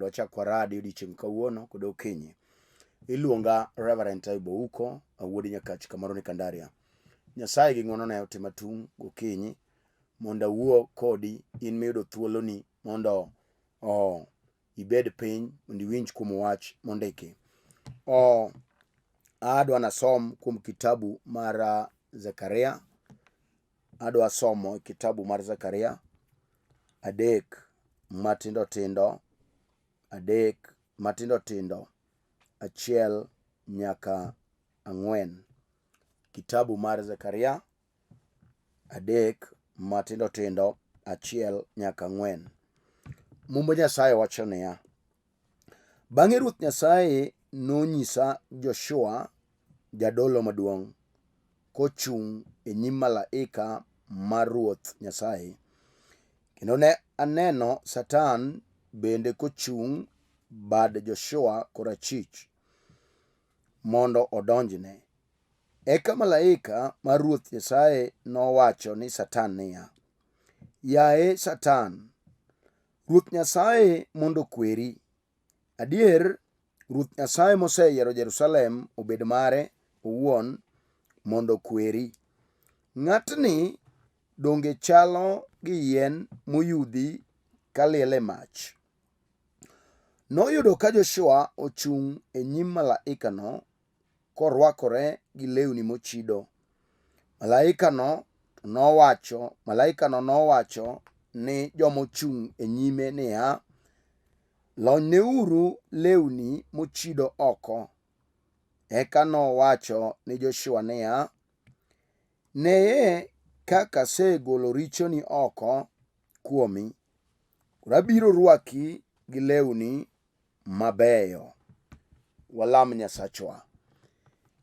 wachako radio odiochieng' kawuono kod okinyi. Iluonga Reverend Ayub uko awuod Nyakach kamaro ni Kandaria. Nyasaye gi ng'wono ne otimo tung' gokinyi mondo awuo kodi in miyudo thuolo ni mondo ibed piny mondo iwinj kuom wach mondiki. Adwa nasom kuom kitabu mar Zekaria. Adwa somo kitabu mar Zekaria adek matindo tindo achiel nyaka 4. Kitabu mar Zekaria adek matindo tindo achiel nyaka 4. Mumbo Nyasaye wacho niya: bang'e Ruoth Nyasaye nonyisa Joshua jadolo maduong' kochung' e nyim malaika mar Ruoth Nyasaye, kendo ne aneno Satan bende kochung' bad Joshua korachwich mondo odonjne. Eka malaika mar Ruoth Nyasaye nowacho ni Satan niya: Yaye Satan, Ruoth Nyasaye mondo okweri. Adier, Ruoth Nyasaye moseyiero Jerusalem obed mare owuon mondo okweri. Ng'atni donge chalo gi yien moyudhi kaliel e mach. Noyudo ka Joshua ochung' e nyim malaikano korwakore gi lewni mochido. Malaikano nowacho ni jomochung' e nyime niya: lonyneuru lewni mochido oko. Eka nowacho ni Joshua niya: neye kaka asegolo richoni oko kuomi, koro abiro rwaki gi lewni mabeyo. Walam Nyasachwa.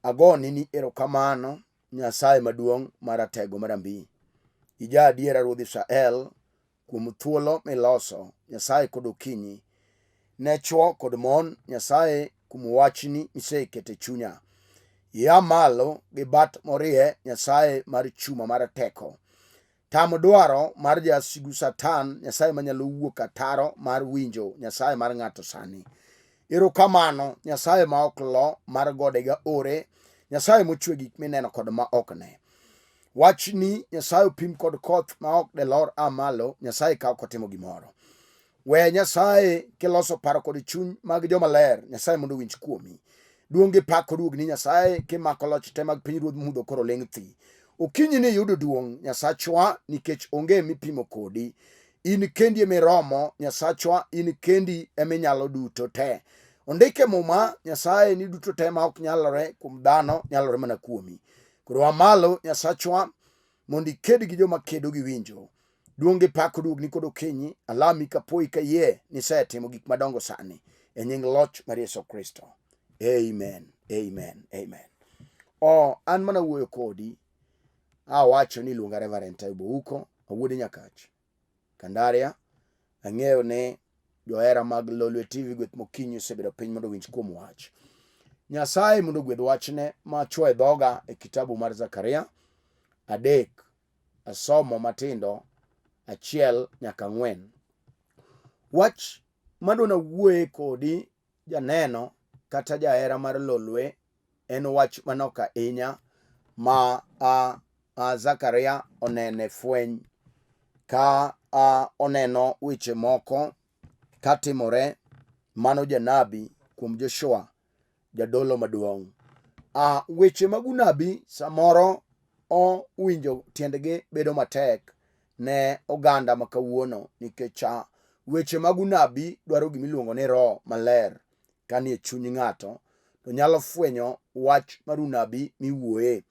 Agoni ni erokamano Nyasaye maduong' maratego marambi. Ija adiera Ruodh Israel kuom thuolo miloso Nyasaye kod okinyi ne chwo kod mon. Nyasaye kuom wachni misekete chunya. Ia malo gi bat morie Nyasaye mar chuma mar teko. Tam dwaro mar jasigu Satan, Nyasaye manyalo wuok ataro mar winjo, Nyasaye mar ng'ato sani. Erokamano Nyasaye ma ok lo mar gode ga ore, Nyasaye mochwe gik mineno kod ma ok ne. Wachni Nyasaye opim kod koth ma ok delor malo, Nyasaye kaw kotimo gimoro. We Nyasaye kiloso paro kod chuny mag jomaler, Nyasaye mondo winj kuomi. Duong' pak oduog ni Nyasaye kimako loch te mag pinyruodh mudho koro ling' thi. Okinyi ni yudo duong' Nyasachwa nikech onge mipimo kodi. In kendi emiromo Nyasachwa, in kendi eminyalo duto te. Ondike muma Nyasaye ni duto te ma ok nyalore kuom dhano nyalore mana kuomi. Koro amalo Nyasachwa mondo iked gi joma kedo gi winjo. Duong' pak oduog ni kod okinyi. Alami kapoi kayie nisetimo gik madongo sani e nying loch mar Yesu Kristo. Amen. An mana wuoyo kodi. Awacho ni luonga Reverend Ayub uko awuod Nyakach Kandaria. Ang'eyo ni johera mag Lolwe TV Gweth Mokinyi osebedo piny mondo winj kuom wach. Nyasaye mondo gwedh wachne machuo e dhoga e kitabu mar Zekaria adek asomo matindo achiel nyaka 4. Wach madona wuoye kodi janeno kata jahera mar Lolwe en wach manok ahinya ma Zekaria onene fweny ka oneno weche moko katimore mano janabi kuom Joshua jadolo maduong'. Weche mag unabi samoro winjo tiendgi bedo matek ne oganda makawuono nikech weche mag unabi dwaro gimiluongo ni roho maler kanie chuny ng'ato to nyalo fwenyo wach mar unabi miwuoye.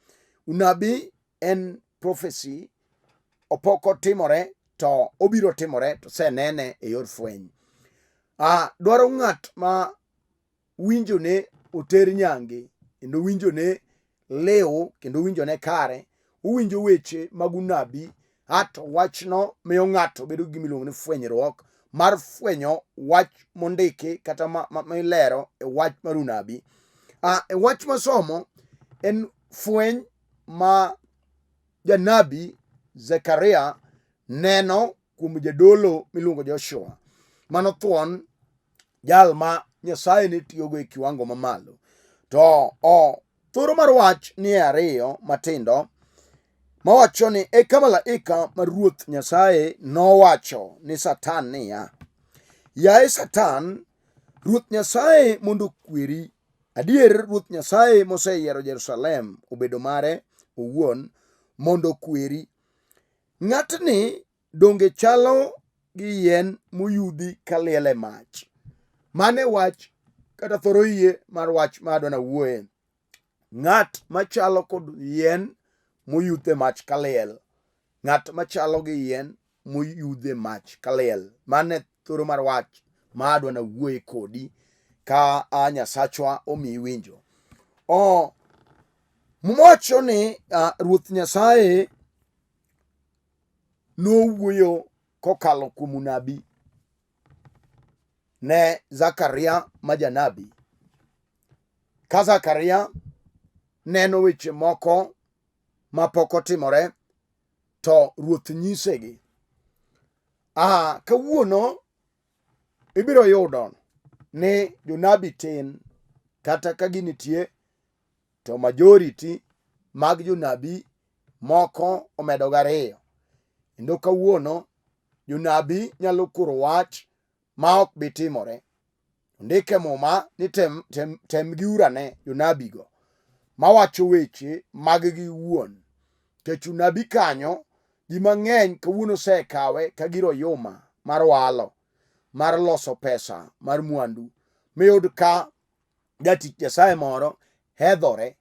Unabi en prophecy, opoko timore to obiro timore to senene e yor fweny. Dwaro ng'at ma winjo ne oter nyange kendo winjo ne leo kendo winjo ne kare. Uwinjo weche mag unabi ato wachno miyo ng'ato bedo gi miluongo ni fwenyruok mar fwenyo wach mondiki kata milero e wach mar unabi. E wach masomo en fweny ma janabi Zekaria neno kuom jadolo miluongo Joshua. Mano thuon jal ma Nyasaye ne tiyogo e kiwango mamalo. To thoro mar wach ni ariyo matindo mawacho ni eka malaika mar Ruoth Nyasaye nowacho ni Satan niya, yaye Satan, Ruoth Nyasaye mondo okweri. Adier Ruoth Nyasaye moseyiero Jerusalem obedo mare owuon mondo okweri. Ng'atni donge chalo gi yien moyudhi kaliel e mach. Mane wach kata thoro yie mar wach ma adwa nawuoye. Ng'at machalo kod yien moyudhe mach kaliel. Ng'at machalo gi yien moyudhe mach kaliel. Mane thoro mar wach ma adwa nawuoye kodi ka Nyasachwa omi winjo. Mowacho ni Ruoth Nyasaye nowuoyo kokalo kuom nabi ne Zekaria ma janabi. Ka Zekaria neno weche moko mapok otimore to Ruoth nyisegi. Kawuono ibiro yudo ni jonabi tin, kata ka ginitie to majority mag jonabi moko omedo gariyo. Kendo kawuono jonabi nyalo koro wach ma ok bitimore. Ndike muma ni tem giurane jonabigo mawacho weche mag giwuon. Kech jonabi kanyo ji mang'eny kawuono osekawe ka giro yuma mar walo, mar loso pesa, mar mwandu. Miyud ka jatich Nyasaye moro hedhore,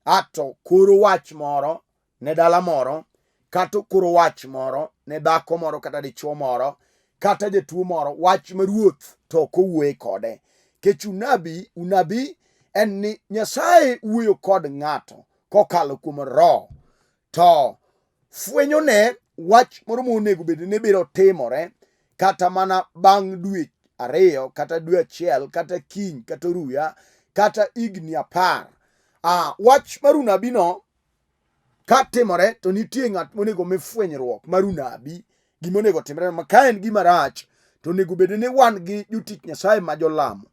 ato koro wach moro ne dala moro, kata koro wach moro ne dhako moro kata dichuo moro, kata jatuo moro, wach ma ruoth to ok owuoye kode. Kech unabi en ni Nyasaye wuoyo kod ng'ato kokalo kuom roho, to fwenyone wach moro monego bed ni biro timore kata mana bang' dwe 2 kata dwe 1 kata kiny kata oruya kata higni 10. Wach mar unabi no ka timore to nitie ng'at monego mi fwenyruok mar unabi, gimonego timre. Ma ka en gima rach to onego bed ni wan gi jotich Nyasaye ma jolamo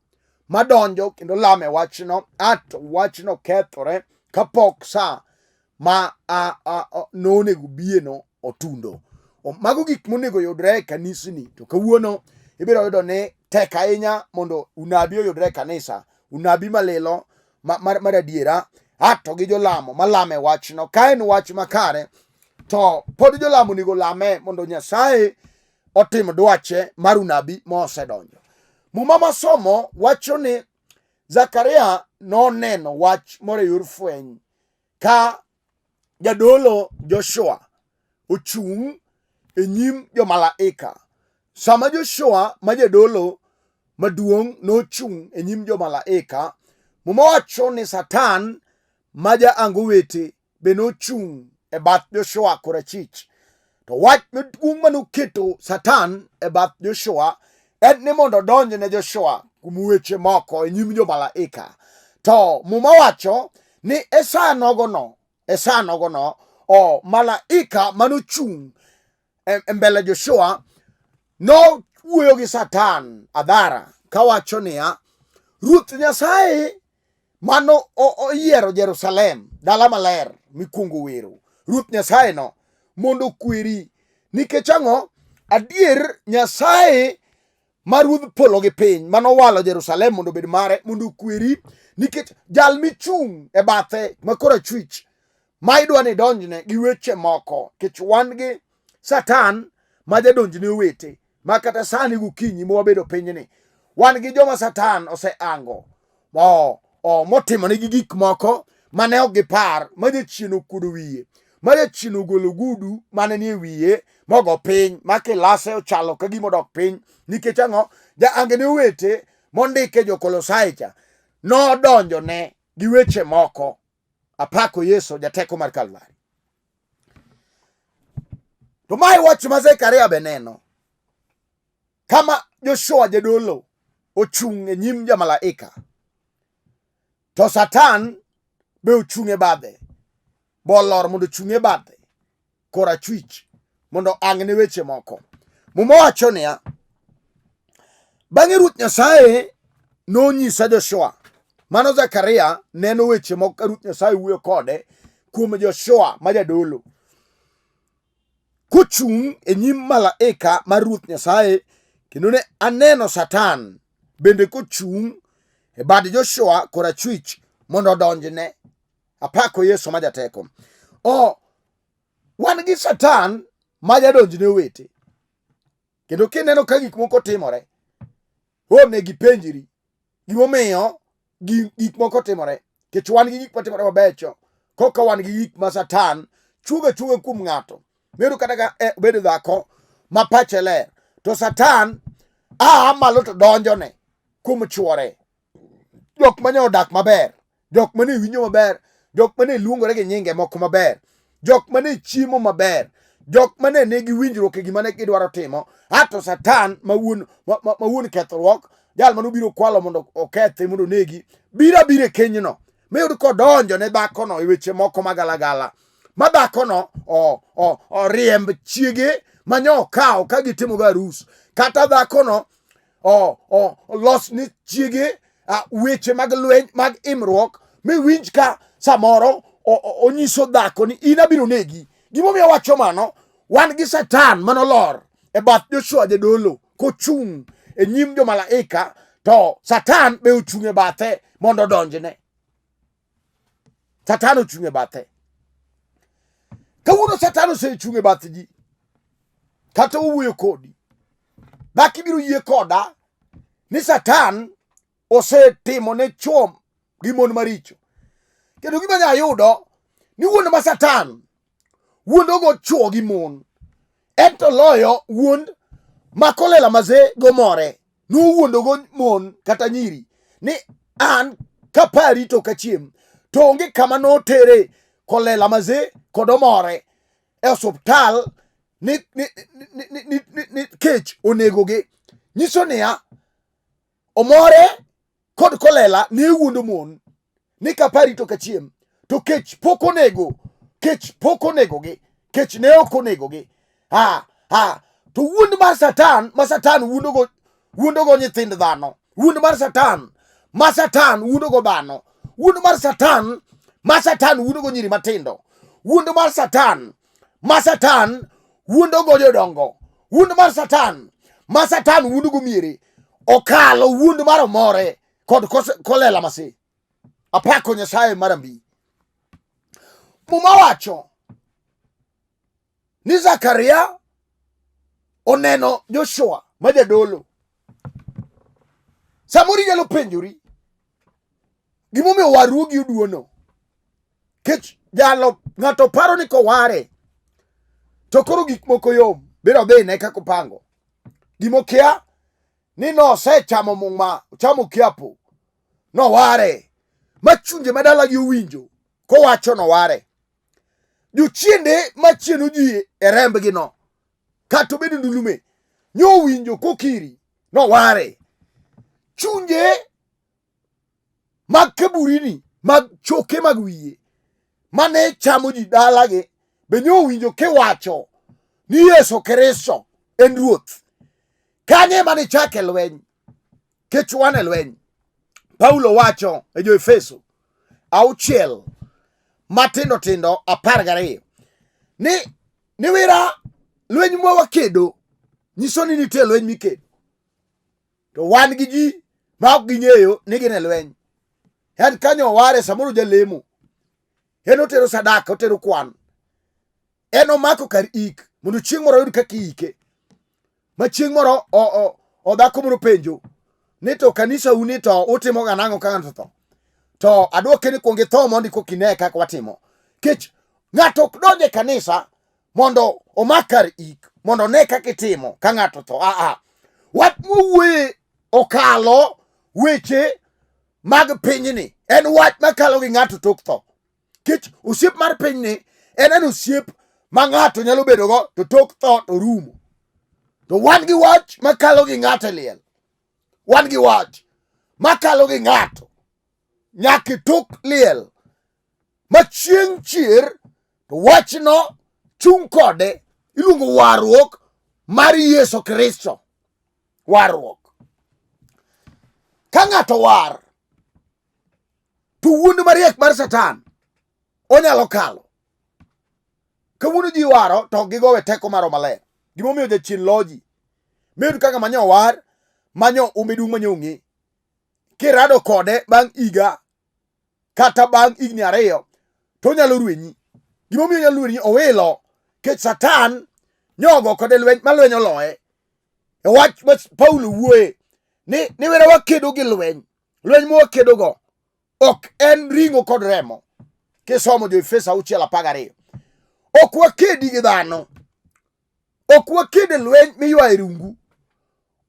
madonjo kendo lame wachno, ato wachno kethore kapok sa ma nonego bieno otundo. Mago gik monego yudre e kanisni. To kawuono ibiro yudo ni tek ahinya mondo unabi oyudre e kanisa. Unabi malilo mar adiera, ato gi jolamo malame wachno. Ka en wach makare to pod jolamo onego lame mondo Nyasaye otim dwache mar unabi mosedonjo. Muma masomo wacho ni Zekaria noneno wach moro e yor fweny ka jadolo Joshua ochung' e nyim jomalaika. Sama Joshua ma jadolo maduong' nochung' e nyim jomalaika, muma wacho ni Satan ma jaango wete be nochung' e bath Joshua korachwich. To wach maduong' manoketo Satan e bath Joshua en ni mondo odonjne Joshua kuom weche moko e nyim jomalaika. To muma wacho ni e sa nogono malaika manochung' e mbele Joshua nowuoyo gi Satan adhara kawacho niya, Ruoth Nyasaye mano oyiero Jerusalem, dala maler mikwongo wero, Ruoth Nyasaye no mondo okweri. Nikech ang'o? Adier Nyasaye ma ruodh polo gi piny manowalo Jerusalem mondo obed mare mondo okweri. Nikech jal michung' e bathe ma korachwich ma idwa ni donjne gi weche moko, kech wan gi Satan ma jadonjne wete ma kata sani gokinyi mwabedo pinyni wan gi joma Satan oseango motimone gi gik moko mane ok gipar, ma jachien okuodo wiye, ma jachien ogolo gudu mane ni e wiye mogo piny ma kilase ochalo ka gima odok piny. Nikech ang'o? Jaangene wete mondike jo-Kolosai cha nodonjone gi weche moko. Apako Yesu jateko mar Kalvari. To mae wach ma Zekaria be neno. Kama Joshua jadolo ochung' e nyim jamalaika, to Satan be ochung' e badhe, bolor mondo ochung' e badhe korachwich mondo ang' ne weche moko. Muma wacho niya, Bang'e Ruoth Nyasaye nonyisa Joshua. Mano Zekaria neno weche moko Ruoth Nyasaye wuoyo kode kuom Joshua ma jadolo. Kochung e nyim malaika mar Ruoth Nyasaye, kendo ne aneno Satan bende kochung e bad Joshua korachwich mondo odonjne. Apako Yesu ma jateko. Wan gi Satan ma jadonjne wete. Kendo kineno ka gik moko timore, ne gipenjiri gimomiyo gik moko timore. Kech wan gi gik matimore mabecho, koka wan gi gik ma Satan chuga kuom ng'ato. Meru kata ka bedo dhako ma pache ler, to Satan malo to donjone kuom chuore. Jok mane odak maber, jok mane winjo maber, jok mane luongore gi nyinge moko maber, jok mane chiemo maber, jok mane nigi winjruok e gima ne gidwaro timo. Ato Satan ma wuon kethruok, jal mano biro kwalo mondo okethi mondo negi, bira kenyno. Miyud kodonjo ne dhako no e weche moko magalagala. Ma dhako no oriemb chiege manyo kawo ka gitimo ga arus. Kata dhako no los ni chiege weche mag lweny mag imruok, mi winj ka samoro onyiso dhako ni ina biro negi. Gimomiyo wacho mano, wan gi Satan manolor e bath Joshua jadolo kochung e nyim jo malaika, to Satan be ochung e bathe mondo donjne. Satan ochung e bathe. Kawuono Satan osechung e bath ji, kata owuoyo kodi, dhaki biro yie koda ni Satan osetimo ne chwo gi mon maricho. Kendo gima nyayudo ni wuond ma Satan wuondogo chwo gi mon, ento loyo wuond ma kolela maze go more nuwuondogo mon kata nyiri. Ni an kapari to kachiem, to onge kama notere kolela maze kod omore e osuptal ni kech onegogi. Nyiso niya, omore kod kolela ne wuondo mon ni kapari to kachiem, to kech pok onegogi, kech ne ok onegogi. To wuond mar Satan ma Satan wuondogo nyithind dhano, wuond mar Satan ma Satan wuondogo dhano, wuond mar Satan ma Satan wuondogo nyiri matindo, wuond mar Satan ma Satan wuondogo jodongo, wuond mar Satan ma Satan wuondogo miere, okalo wuond mar omore kod kolela masi. Apako Nyasaye marambi. Muma wacho ni Zekaria oneno Joshua ma jadolo. Samori nyalo penjori gimomiyo waruogi oduono. Kech jalo ng'ato paro ni koware to koro gik moko yom, biro dhine kaka opango. Gimokia ni nosechamo muma, chamo kiapo, noware machunje madalagi owinjo kowacho noware. Jochiende machieno ji e rembgi no, kata obedo ndulume, nyo winjo kokiri noware. Chunje mag kaburini, mag choke mag wiye mane chamo ji dalagi, be nyo winjo kiwacho ni Yesu Kristo en Ruoth. Kanye mane chake lweny? Kech wan e lweny. Paulo wacho e jo Efeso 6 matindo 12 ni wira lweny mwa wakedo nyiso ni nitie lweny mikedo, to wan gi ji ma ok ging'eyo ni gin e lweny. En kanyo ware samoro jalemo, en otero sadaka, otero kwan, en omako kar ik mondo chieng' moro yud kaka ike. Ma chieng' moro dhako moro penjo ni to kanisa uni to utimo ga nang'o ka ng'ato tho? To adwoke ni kuongi tho mondo kokine kaka watimo. Kech ng'ato ok donje kanisa mondo omak kar ik mondo ne kaka itimo ka ng'ato tho. Wat mowuoye okalo weche mag pinyni, en wach makalo gi ng'ato tok tho. Kech osiep mar pinyni en osiep ma ng'ato nyalo bedogo to tok tho to rumo. To wan gi wach makalo gi ng'ato e liel, wan gi wach makalo gi ng'ato nyaka tok liel, ma chieng' chier to wachno chung' kode, iluongo warruok mar Yesu Kristo. Warruok ka ng'ato war to wuond mariek mar Satan onyalo kalo. Kawuono ji waro to gigowe teko maro maler. Gimomiyo jachien loji medo kaka manyo war manyo umedung manyo ng'e kirado kode bang' iga kata bang' igni ariyo to nyalo rwenyi. Gimomiyo nyalo rwenyi owilo ke Satan nyogo kode lweny malwenyo loye. E wach ma Paulo wuoye ni wera wakedo gi lweny mwakedo go ok en ringo kod remo. Kisomo jo Efeso 6:12 ok wakedi gi dhano, ok wakede lweny miywaye rungu,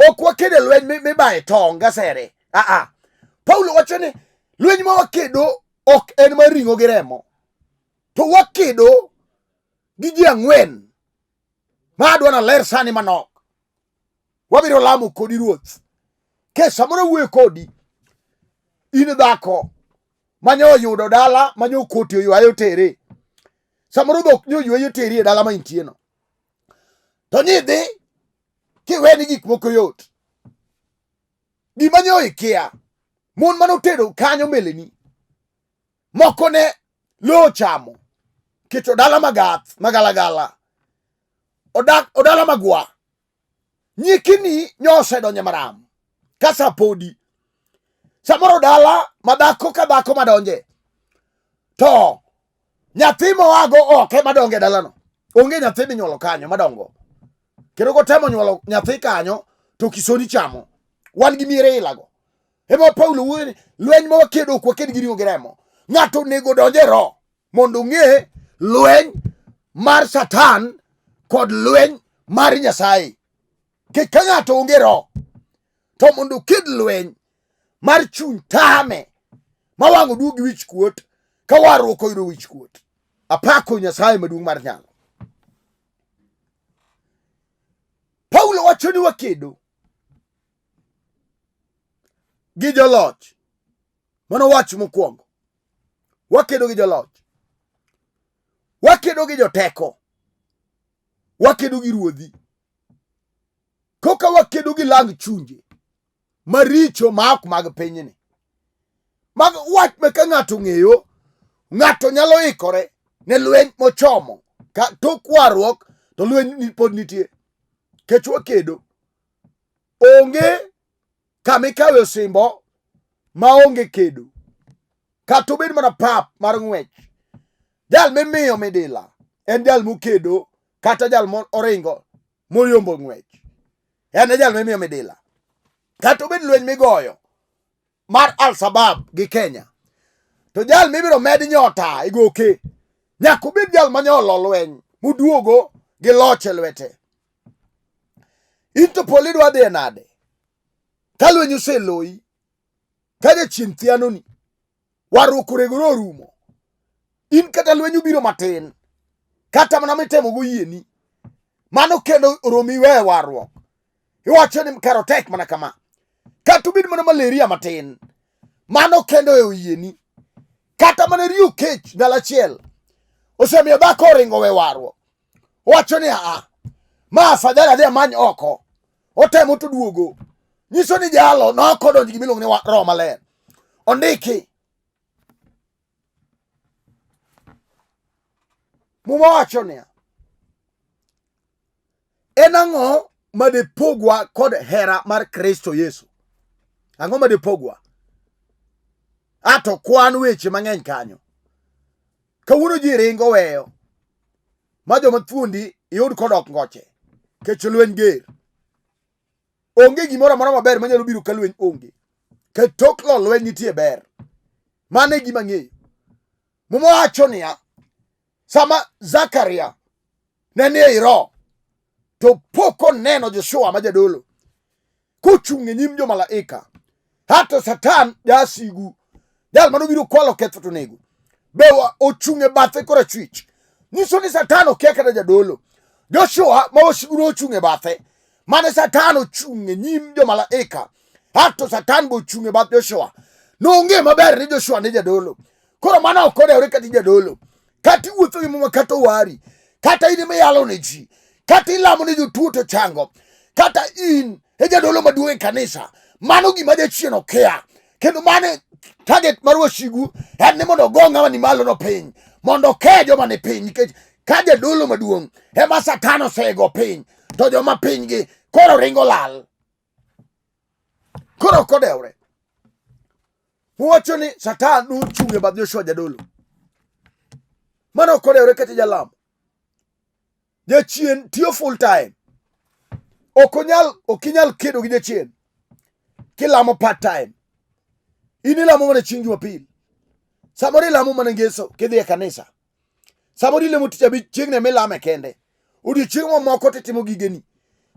ok wakede lweny mibaye tong gasere. Paulo wacho ni lweny ma wakedo ok en mar ringo gi remo, to wakedo gi ji ang'wen ma adwana ler sani manok. Wabiro lamo kodi Ruoth ke samoro wuoyo kodi in dhako manyo yudo dala manyo koti oywayo tere. Samoro dhok nyo ywayo teri e dala ma intieno. To nyidhi kiweni gik moko yot. Gima nyo ikia mon manotedo kanyo meleni moko ne lo chamo keto dala magath magalagala odala magwa nyikini nyose donye maram kasa podi samoro dala madhako ka dhako madonje to nyathi moago oke madonge dalano onge nyathi minyuolo kanyo madongo kendo gotemo nyuolo nyathi kanyo to kisoni chamo wan gi miere ilago. Ema Paulo wuoyo lweny ma wakedo ok waked gi ringo gi remo. Ng'ato nego donje ro mondo ng'e lweny mar Satan kod lweny mar Nyasaye. Ka ng'ato onge ro to mondo ked lweny mar chuny tame ma wang'o duogi wich kuot ka warruok oyudo wich kuot. Apako Nyasaye maduong' mar nyalo. Paulo wacho ni wakedo gi joloch. Mano wach mokwongo. Wakedo gi joloch. Wakedo gi joteko. Wakedo gi ruodhi. Koka wakedo gi lang chunje maricho ma ok mag pinyni. Mag wach me ka ng'ato ng'eyo, ng'ato nyalo ikore ne lweny mochomo ka tok warruok to lweny pod nitie. Kech wakedo onge kamikawe osimbo maonge kedo. Kata obed mana pap mar ng'wech, jal mimiyo midila en jal mokedo, kata jal moringo moyombo ng'wech en jal mimiyo midila. Kata obed lweny migoyo mar Al-Shabab gi Kenya, to jal mibiro med nyota igoke nyaka obed jal manyolo lweny muduogo gi loch e lwete. Into poli dwa dhi nade ka lweny oseloi, ka jachien thianoni warruok oregore orumo, in kata lweny ubiro matin kata mana mitemo go yieni mano kendo oromi we warruok. Iwacho ni karo tek mana kama, kata ubed mana malaria matin mano kendo e yieni, kata mana riyo kech ndalo achiel osemiyo dhako oringo we warruok. Wacho ni ma afadhali adhi amany oko, otemo to duogo. Nyiso ni jalo nokodonjo gi miluongo ni roho maler. Ondiki Muma wacho ni en ang'o madepogwa kod hera mar Kristo Yesu? Ang'o madepogwa? Ato kwan weche mang'eny kanyo. Kawuono ji ringo weyo ma joma thuondi yud kodok ngoche kech lweny ger. Onge gimoro amora maber manyalo biro ka lweny onge. Ke tok lo lweny nitie ber. Mane gima ng'eyo. Muma wacho niya, sama Zekaria ne ni e iro to poko neno Joshua ma jadolo kochung' e nyim jo malaika. Hata Satan jasigu jal mano biro kwalo ketho to nego bewa ochung' e bathe korachwich. Nyiso ni Satan okia kata jadolo. Joshua ma osigu ochung' e bathe mane Satan ochung' e nyim jo malaika. Hata Satan bo ochung' e bath Joshua. Nonge maber ni Joshua ne jadolo. Koro mano okodewre kati jadolo. Kati wuotho gi muma kata wari, kata in miyalo ne ji, kata ilamo ne jotuo to chango, kata in e jadolo maduong' e kanisa Mano gima jachien okia. Kendo mane target mar wasigu en ni mondo go ng'ama ni malo no piny. Mondo ke joma ni piny. Nikech ka jadolo maduong' ema Satan osego piny. To joma piny gi koro ringo lal. Koro kodewre. Wacho ni Satan nochung' e bath Joshua jadolo. Mano kodewre kata jalamo. Jachien tiyo full time. Okinyal kedo gi jachien. Kilamo part time. Inilamo mana chieng' Jumapil. Samoro ilamo mana ngeso kidhi e kanisa. Samoro ilamo tich abich chieng' ne milame kende. Odiochieng' moko titimo gigeni.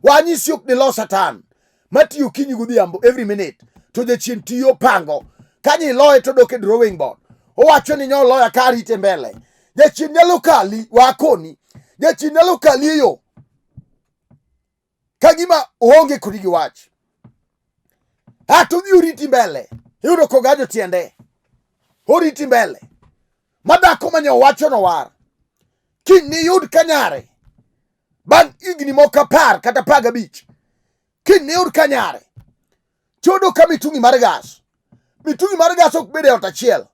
Wanyisi ok ni lo Satan. Matiyo kinyi godhiambo every minute. To jachien tiyo pango. Kanyi loye to dok e drawing board. Owacho ni nyo loya ka rite mbele. Jachien nyalo kali wakoni. Jachien nyalo kali e yo. Kagima oonge kodi gi wach. To dhi uriti mbele. Yudo kogajo tiende. Oriti mbele. Madako manyo wacho no war. Kini yud kanyare. Bang' igni moko 10 kata 15. Kini yud kanyare. Chodo ka mitungi mar gas. Mitungi mar gas ok bede ot achiel.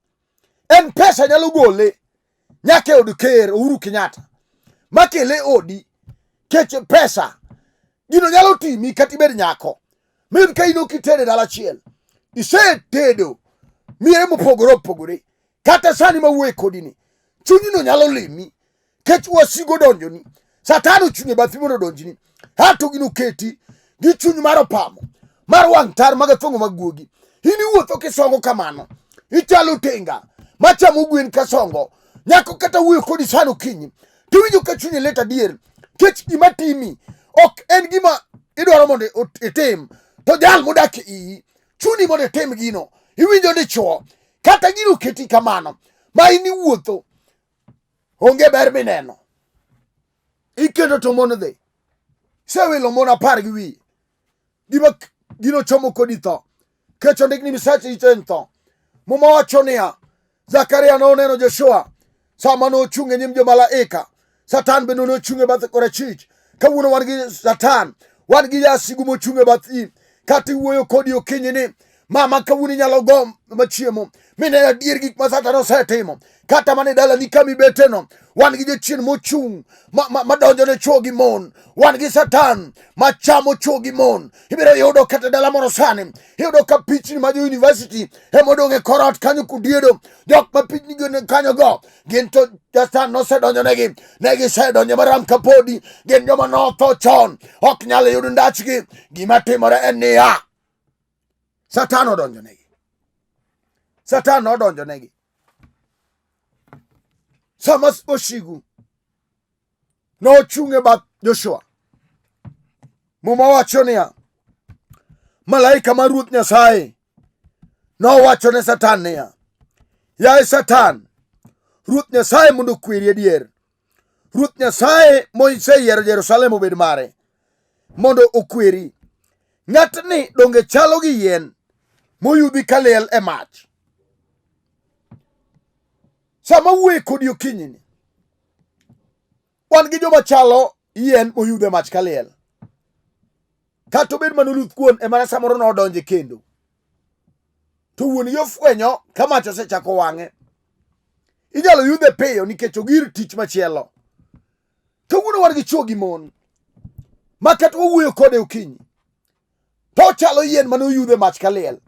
En pesa nyalo gole. Nyake od ker Uhuru Kenyatta. Makele odi. Keche pesa. Gino nyalo timi kati bed nyako. Min ka ino kitede dala chiel. Ise tedo. Miye mopogore opogore. Kata sani mawuoye kodini. Chunyi no nyalo limi. Kech wasigo donjoni. Satan ochunye bathi mondo donjini. Hato gino keti. Gi chuny mar opamo. Mar wang' tar magathongo magwogi. Ini wuotho kisongo kamano. Ichalo tenga. Machamo gwen kasongo. Nyako kata wuoyo kodi sano kinyi. Tiwinjo ka chunye leta dier. Kech gima timi. Ok en gima idwaro mondo itim. To jal modak iyi. Chuni mondo itim gino. Iwinjo ni chuo. Kata gino keti kamano. Ma ini wuotho. Onge ber mineno. Ikendo to mono dhe. Sewilo mona par gi wi. Gino chomo kodi tho. Kecho ndik ni misache iten tho. Muma wacho niya. Zekaria no neno Joshua. Sama no ochung' e nyim jo malaika. Satan bende no ochung' e bath korachwich. Kawuono wan gi Satan. Wan gi jasigu mochung' e bathi. Kati wuoyo kodi okinyi ni. Mama kawuono nyalo go machiemo. Mine adier gik ma Satan osetimo. Kata mane dala ni kami beteno. Wan gi jachien mochung'. Madonjo ne chuo gi mon. Wan gi Satan. Machamo chuo gi mon. Ibiro yudo kata dala moro sani. Yudo ka pichni ma jo university. Hemodong e korot kanyo kudiedo. Jok ma pichni gine kanyo go. Ginto Satan no se donjo negi. Negi se donjo maram kapodi. Gin joma no tho chon. Ok nyale yudo ndachgi. Gima timore en niya. Satan odonjo negi. Satan odonjo negi. Sama oshigu no ochung' e bath Joshua. Muma wacho niya. Malaika mar Ruoth Nyasaye no wacho ne Satan niya. Yaye Satan. Ruoth Nyasaye mondo okweri adier. Ruoth Nyasaye moseyiero Jerusalem obed mare. Mondo okweri. Ng'atni donge chalo gi yien moyudhi kaliel e mach. Sama wuoye kodi okinyi ni. Wan gi joma chalo yien moyudhe mach kaliel. Kata obed manoluth kuon emana samoro no odonje kendo. To wuon gi ofwenyo ka mach osechako wang'e. Inyalo yudhe piyo nikech ogir tich machielo. Kawuono wan gi chuo gi mon. Ma kata wuoyo kode okinyi. To chalo yien manoyudhe mach kaliel.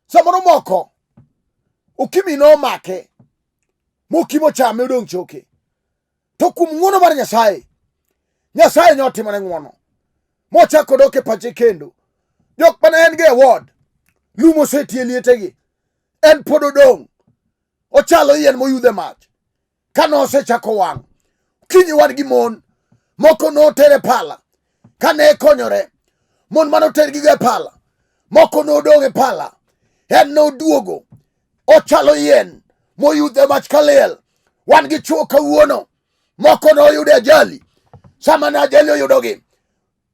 Samoro moko okimi no make. Mokimo chame odong' choke. To kum ng'wono mar Nyasaye. Nyasaye nyotimo ne ng'wono. Mochako dok e pache kendo. Jok mane en ge ward. Lumo setie lietegi. En pod odong'. Ochalo yien moyudhe mach. Kano osechako wang'. Kinyi wan gi mon. Moko no tere pala. Kane konyore. Mon mano ter gi ge pala. Moko no odong' e pala. En no duogo. Ochalo yien moyudhe mach kaliel. Wan gi chuo kawuono. Moko no oyude ajali. Sama na ajali oyudogi.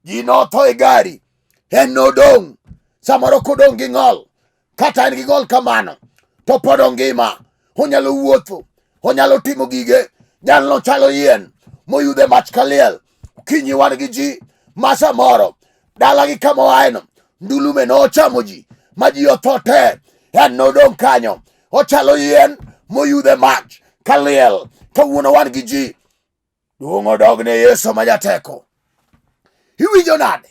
Ji no tho e gari. En no dong'. Samoro kodong' gi ng'ol. Kata en gi ng'ol kamano. To pod ongima. Onyalo wuotho. Onyalo timo gige. Jalno chalo yien moyudhe mach kaliel. Kinyi wan gi ji. Masa moro. Dala gi kama waeno. ndulume no ochamo ji ma ji otho te, en nodong' kanyo. Ochalo yien moyudhe Mach Kaliel. Kawuono wan gi ji. Duong' odogne Yesu ma jateko. Iwinjo nade?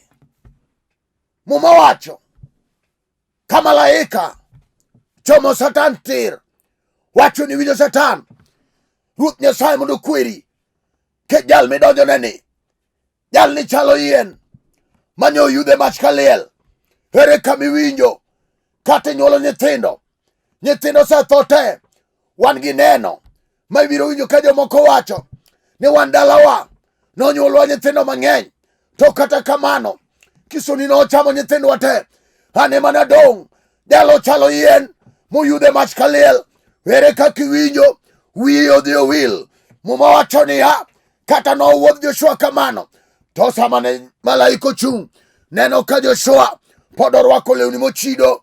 Muma wacho ka malaika chomo Satan tir, wacho ni winjo Satan, Ruoth Nyasaye mondo okweri. Ke jal midonjone ni, jal ni chalo yien manyo oyudhe Mach Kaliel. Ere kama iwinjo kata inyuolo nyithindo, nyithindo setho te. Wan gi neno ma ibiro winjo ka jomoko wacho ni wan dalawa nonyuolwa nyithindo mang'eny, to kata kamano kisoni no ochamo nyithindwa te. Ane mana dong' jalo chalo yien moyudhe Mach Kaliel. Ere kaka iwinjo wiyi odhi owil. Muma wacho niya, kata nowuodh Joshua kamano, to sama ne malaika ochung', neno ka Joshua pod orwako lewni mochido,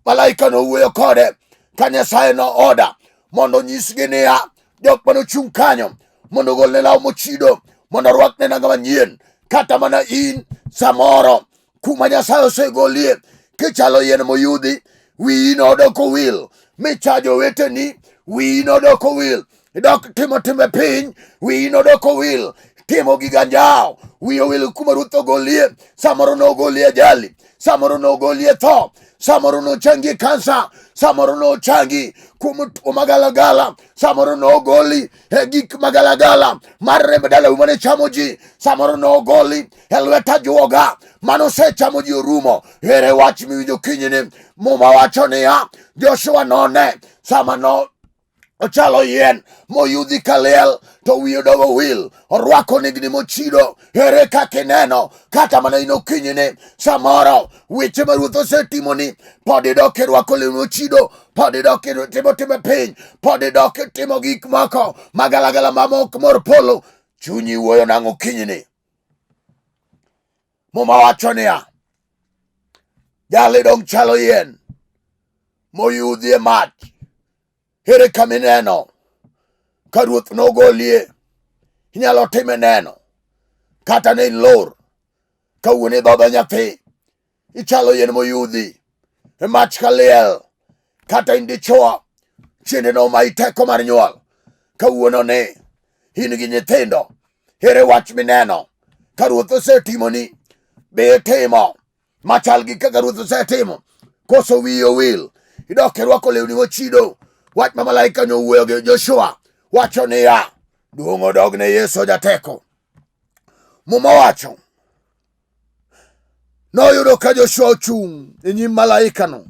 malaika nowuoyo kode ka Nyasaye no oda mondo nyisgi niya, jok manochung' kanyo mondo ogolne law mochido, mondo orwakne nanga manyien. Kata mana in samoro kuma Nyasaye osegolie kichalo yien moyudhi, wiyi nodok owil. Michajo weteni, wiyi nodok owil. Idok timo timbe piny, wiyi nodok owil. Timo giga njao, wiyi owil kuma Ruoth ogolie. Samoro nogolie ajali, samoro nogolie tho, samoro nochangi kansa, samoro nochangi kuom tuo magalagala, samoro nogoli gik magalagala mar remb dala mane chamo ji, samoro nogoli lwet ajuoga manosechamo ji orumo. Ere wach miwinjo kinyini? Muma wacho niya, Joshua none sama no ochalo yien moyudhi Kaliel, to wiye odogo wil, orwako nigni mochido. Ere kaka ineno kata mana ino kinyini samoro weche ma Ruoth osetimoni, pod idok irwako lewni mochido, pod idok timo timbe piny, pod idok timo gik moko magalagala mamok mor polo. Chunyi wuoyo nang'o kinyini? Muma wacho niya, jali dong' chalo yien moyudhi Mach. Ere kama ineno ka Ruoth nogolie? Inyalo time neno kata ne in lor kawuono idhodho nyathi, ichalo yien moyudhi Mach Kaliel. Kata in dichuo, chiende no ma iteko mar nyuol, kawuono ne in gi nyithindo. Ere wach mineno ka Ruoth osetimoni? Be itimo machal gi kaka Ruoth osetimo, koso wiyi owil idok irwako lewni mochido? Wach ma malaika nowuoyo gi Joshua wacho niya, duong' odogne Yesu jateko. Muma wacho noyudo ka Joshua ochung' e nyim malaika no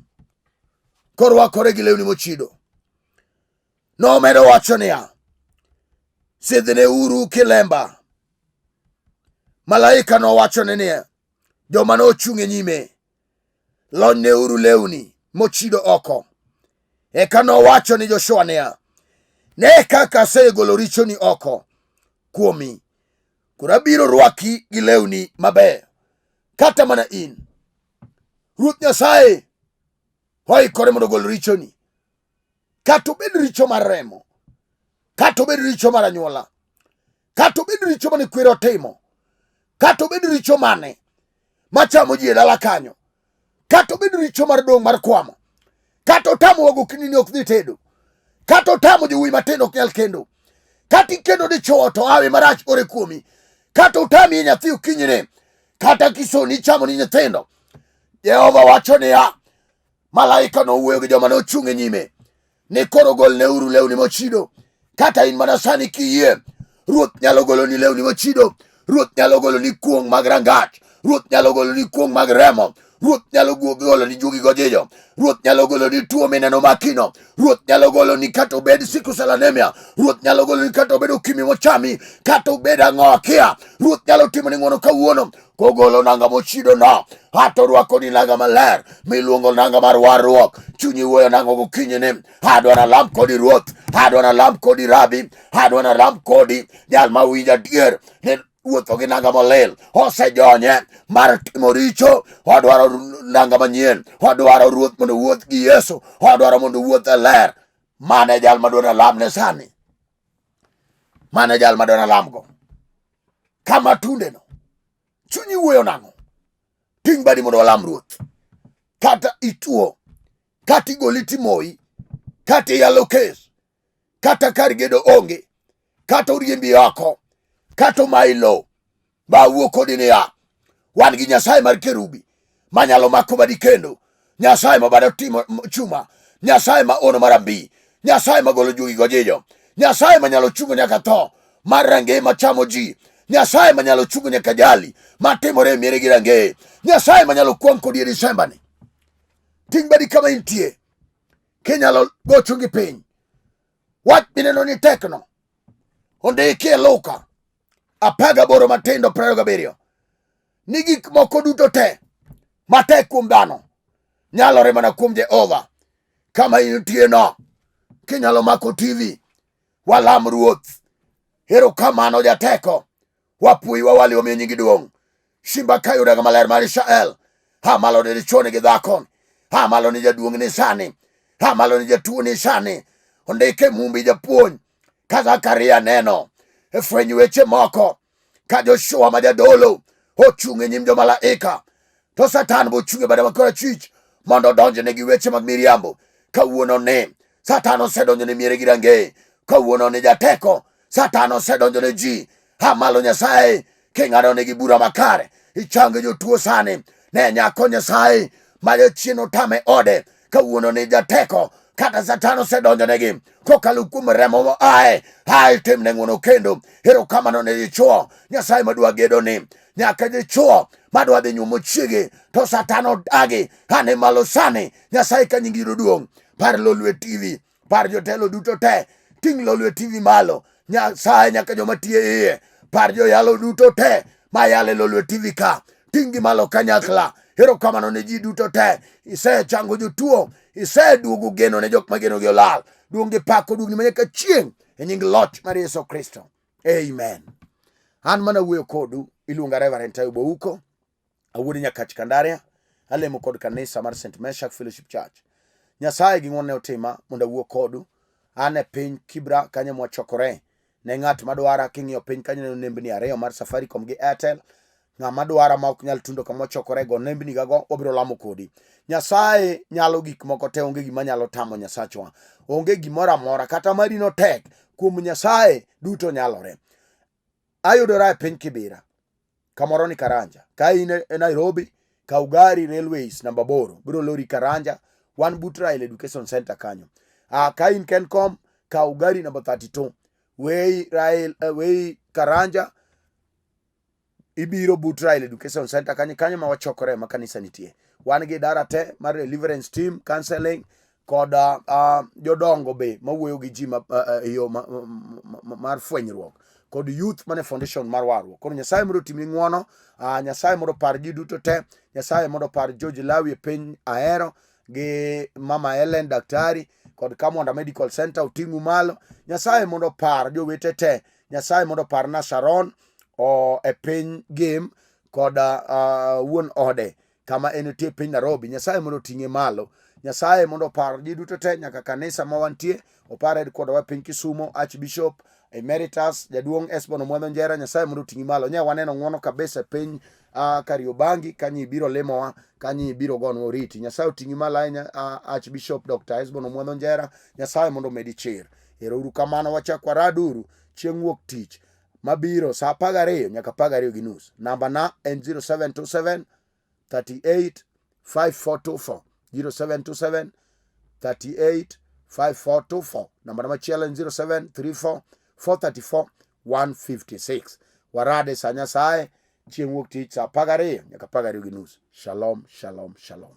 korwakore gi lewni mochido. Nomedo wacho niya, sidhne uru kilemba. Malaika nowachone niya, joma nochung' e nyime, lonyne uru lewni mochido oko. Eka nowacho ni Joshua niya, ne kaka asegolo richoni oko kuomi, koro abiro rwaki gi lewni maber. Kata mana in, Ruoth Nyasaye oikore mondo ogol richoni, kata obed richo mar remo, kata obed richo mar anyuola, kata obed richo mane kwero otimo, kata obed richo mane machamo ji e dala kanyo, kata obed richo mar dong' mar kwamo, kata otamo wago kinini ok dhi tedo, kata otamo jowuoyi matindo ok nyal kendo, kata ikendo dichuo to hawi marach ore kuomi, kata otami nyathi okinyine, kata kisoni chamo ni nyithindo. Jehova wacho niya, malaika nowuoyo gi joma nochung' e nyime ni koro golne uru lewni mochido. Kata in mana sani kiyie, Ruoth nyalo golo ni lewni mochido. Ruoth nyalo golo ni kuong' mag rangach. Ruoth nyalo golo ni kuong' mag remo. Ruoth nyalo golo ni jugi gojijo. Ruoth nyalo golo ni tuo mineno makino. Ruoth nyalo golo ni kata obed sickle anemia. Ruoth nyalo golo ni kata obed ukimwi mochami, kata obed ang'o kia. Ruoth nyalo timo ni ng'wono kawuono kogolo nanga mochido no, hato rwako ni nanga maler miluongo nanga mar warruok. Chunyi wuoyo nang'o gokinyini? Adwana lam kodi Ruoth, adwana lam kodi Rabi, adwana lam kodi jal mawinja dier ne wuotho gi nanga molil. Osejonye mar timo richo, odwaro nanga manyien, odwaro Ruoth mondo wuoth gi Yesu, odwaro mondo wuoth e ler. Mane jal madwana lam ne sani, mane jal madwana lam go kama tunde no. Chunyi wuoyo nang'o? ting badi mondo walam Ruoth. Kata ituo, kata igoliti moi, kata yalo kes, kata kar gedo onge, kata uriembi oko, kata mailo, ba wuo kodi niya, wan gi Nyasaye mar kerubi, manyalo mako badi kendo, Nyasaye ma bado timo chuma, Nyasaye ma ono marambi, Nyasaye ma golo jugi gojijo, Nyasaye manyalo chungo nyaka tho, mar range machamo ji, Nyasaye manyalo chungo nyaka jali, matimore miere gi range, Nyasaye manyalo kwang kodi Disemba ni. Ting badi kama intie, kinyalo gochungi piny, wach bineno ni tekno, ondiki e Luka 18 matindo 27, ni gik moko duto te matek kuom dhano nyalore mana kuom Jehova. Kama intie no, kinyalo mako TV, walam Ruoth. Erokamano jateko, wapui wawali omiyo nyingi duong'. Shimba kayo daga maler mar Israel, ha malo ni dichuo gi dhako, ha malo ni jaduong' ni sani, ha malo ni jatuo ni sani. Ondike mumbi japuonj ka Zekaria neno e fweny weche moko ka Joshua ma jadolo ochung' e nyim jo malaika, to Satan bochung' e bade ma korachwich mondo odonjne gi weche mag miriambo. Kawuono ni Satan osedonjo ne miere gi range, kawuono ni jateko Satan osedonjo ne ji. Ha malo Nyasaye king'ado negi bura makare, ichango jotuo sani ne nyako Nyasaye ma jachien otame ode. Kawuono ni jateko kata Satan osedonjo negi kokalo kuom remo moaye timne ng'wono kendo. Erokamano ne dichuo Nyasaye madwa gedo ni, nyaka dichuo madwa dhi nyumo chiege to Satan odagi. Ane malo sani Nyasaye ka nyingi duong'. Par Lolwe TV, par jotelo duto te, ting Lolwe TV malo. Nyasaye nyaka joma tiye iye, par joyalo duto te mayale Lolwe TV ka, tingi malo kanyakla. Erokamano ne ji duto te, isechango jotuo, iseduogo geno ne jok mageno gi olal. Duong' pako dugni manyaka chieng' e nying loch mar Yesu Kristo. Amen. An mana wuoyo kodu, iluonga Reverend Ayub uko, awuod Nyakach Kandaria, alemo kod kanisa mar St. Meshach Fellowship Church. Nyasaye gi ng'won ne otima mondo awuo kodu. An e piny Kibra kanyo mwachokore. Ne ng'at madwara king'iyo piny kanyo ne nembni ariyo mar Safaricom gi Airtel. Ng'ama dwara ma ok nyal tundo kama chokore go nembni gago obiro lamo kodi. Nyasaye nyalo gik moko te, onge gima nyalo tamo Nyasachwa. Onge gimoro amora kata mari no tek, kuom Nyasaye duto nyalore. Ayudora e piny Kibira, kamoro ni Karanja. Ka in e Nairobi, kaw gari Railways namba 8 biro lori Karanja, wan but Rail Education Center kanyo. Ka in Kencom, kaw gari namba 32 wei Karanja, ibiro but Rail Education Center kanyo ma wachokore ma kanisa nitie. Wan gi dara te mar deliverance team, counseling kod jodongo be mawuoyo gi ji yo mar fwenyruok, kod youth mane foundation mar warruok. Koro Nyasaye mondo timni ng'wono, Nyasaye mondo par ji duto te, Nyasaye mondo par George Lawi e piny Ahero gi Mama Ellen daktari kod Kamonda Medical Center oting'u malo. Nyasaye mondo par jowete te, Nyasaye mondo par na Sharon e piny Game kod wuon ode kama enitie piny Nairobi. Nyasaye mondo ting'e malo. Nyasaye mondo par ji duto te, nyaka kanisa ma wantie, opar kod wa piny Kisumo, Archbishop Emeritus jaduong' Esbon Omwadho Njera. Nyasaye mondo ting'i malo. Nya waneno ng'wono kabisa piny Kariobangi kanyi biro lemowa, kanyi biro gonwa oriti. Nyasaye oting'i malo ahinya Archbishop Dr. Esbon Omwadho Njera. Nyasaye mondo medi chir. Erouru kamano, wachak waraduru chieng' wuok tich mabiro sa 12 nyaka 12:30. Namba na en 0727 38 5424 0727 38 5424. Namba na machielo en 0734 434 156. Warade sa Nyasaye chieng' wuok tich sa 12 nyaka 12:30. Shalom, shalom, shalom.